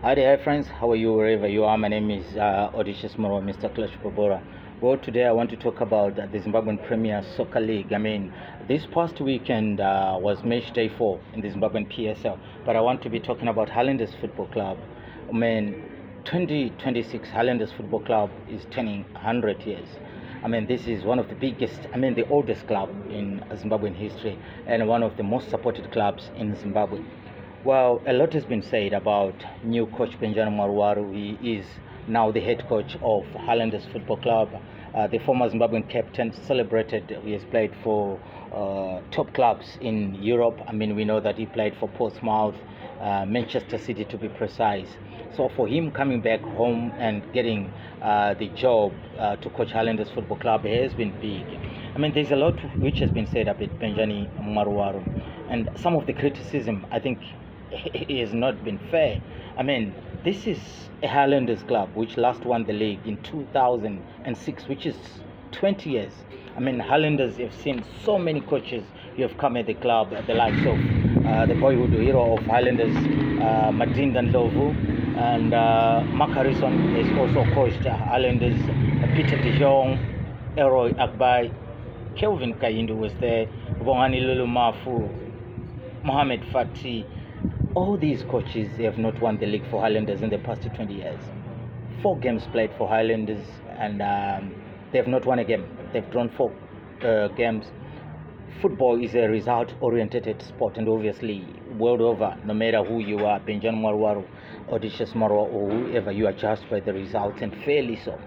Hi there, friends. How are you, wherever you are? My name is Odysseus Moro, Mr. Clutch Pobora. Well, today I want to talk about the Zimbabwean Premier Soccer League. This past weekend was match day 4 in the Zimbabwean PSL, but I want to be talking about Highlanders Football Club. 2026 Highlanders Football Club is turning 100 years. This is one of the biggest, the oldest club in Zimbabwean history and one of the most supported clubs in Zimbabwe. Well, a lot has been said about new coach Benjamin Maruwaru. He is now the head coach of Highlanders Football Club. The former Zimbabwean captain celebrated. He has played for top clubs in Europe. We know that he played for Portsmouth, Manchester City to be precise. So for him coming back home and getting the job to coach Highlanders Football Club has been big. There's a lot which has been said about Benjamin Maruwaru, and some of the criticism, I think, it has not been fair. This is a Highlanders club which last won the league in 2006, which is 20 years. Highlanders have seen so many coaches who have come at the club, the likes of the boyhood hero of Highlanders, Madinda Ndlovu, and Mark Harrison has also coached Highlanders, Peter De Jong, Elroy Akbai, Kelvin Kayindu was there, Bongani Lulu Mafu, Mohamed Fati. All these coaches have not won the league for Highlanders in the past 20 years. 4 games played for Highlanders, and they have not won a game. They've drawn 4 games. Football is a result-oriented sport, and obviously, world over, no matter who you are, Benjamin Maruwaru, Odysseus Moro, or whoever, you are judged by the results, and fairly so.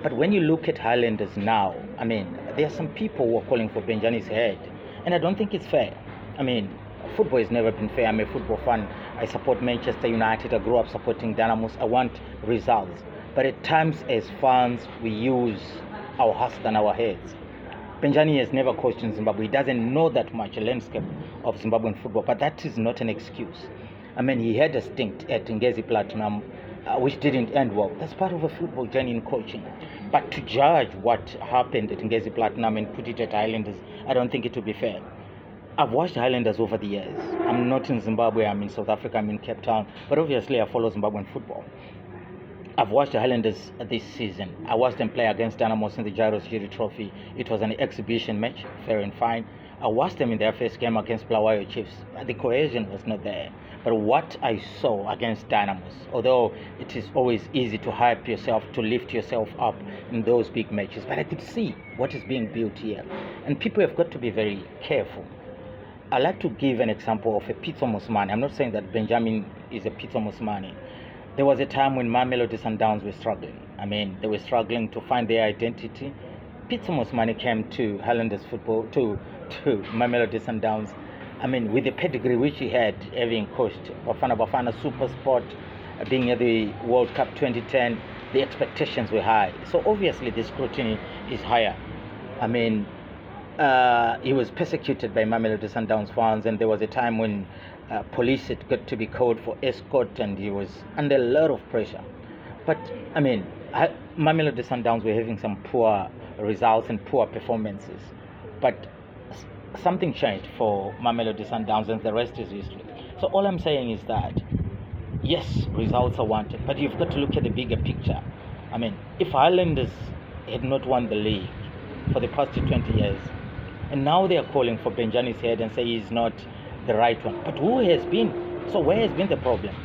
But when you look at Highlanders now, there are some people who are calling for Benjamin's head, and I don't think it's fair. Football has never been fair. I'm a football fan. I support Manchester United. I grew up supporting Dynamos. I want results. But at times, as fans, we use our hearts than our heads. Benjani has never coached in Zimbabwe. He doesn't know that much landscape of Zimbabwean football. But that is not an excuse. He had a stint at Ngezi Platinum, which didn't end well. That's part of a football journey in coaching. But to judge what happened at Ngezi Platinum and put it at Highlanders, I don't think it would be fair. I've watched Highlanders over the years. I'm not in Zimbabwe, I'm in South Africa, I'm in Cape Town, but obviously I follow Zimbabwean football. I've watched the Highlanders this season. I watched them play against Dynamos in the Gyros Jury Trophy. It was an exhibition match, fair and fine. I watched them in their first game against Bulawayo Chiefs. The cohesion was not there. But what I saw against Dynamos, although it is always easy to hype yourself, to lift yourself up in those big matches, but I could see what is being built here. And people have got to be very careful. I like to give an example of a Pitso Musmani. I'm not saying that Benjamin is a Pitso Musmani. There was a time when Mamelodi Sundowns were struggling. They were struggling to find their identity. Pitso Musmani came to Highlanders football, to Mamelodi Sundowns. With the pedigree which he had, having coached Bafana Super Sport, being at the World Cup 2010, the expectations were high. So obviously the scrutiny is higher. He was persecuted by Mamelodi Sundowns fans, and there was a time when police had got to be called for escort, and he was under a lot of pressure. But Mamelodi Sundowns were having some poor results and poor performances. But something changed for Mamelodi Sundowns, and the rest is history. So all I'm saying is that, yes, results are wanted, but you've got to look at the bigger picture. If Highlanders had not won the league for the past 20 years, and now they are calling for Benjani's head and say he's not the right one. But who has been? So where has been the problem?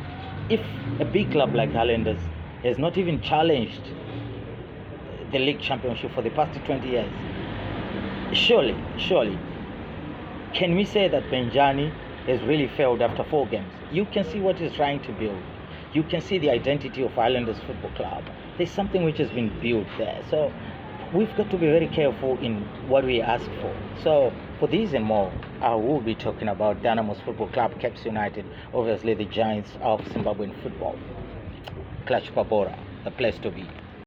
If a big club like Highlanders has not even challenged the league championship for the past 20 years, surely, can we say that Benjani has really failed after 4 games? You can see what he's trying to build. You can see the identity of Highlanders Football Club. There's something which has been built there. So we've got to be very careful in what we ask for. So for these and more, I will be talking about Dynamos Football Club, Caps United, obviously the giants of Zimbabwean football. Clutch Pobora, the place to be.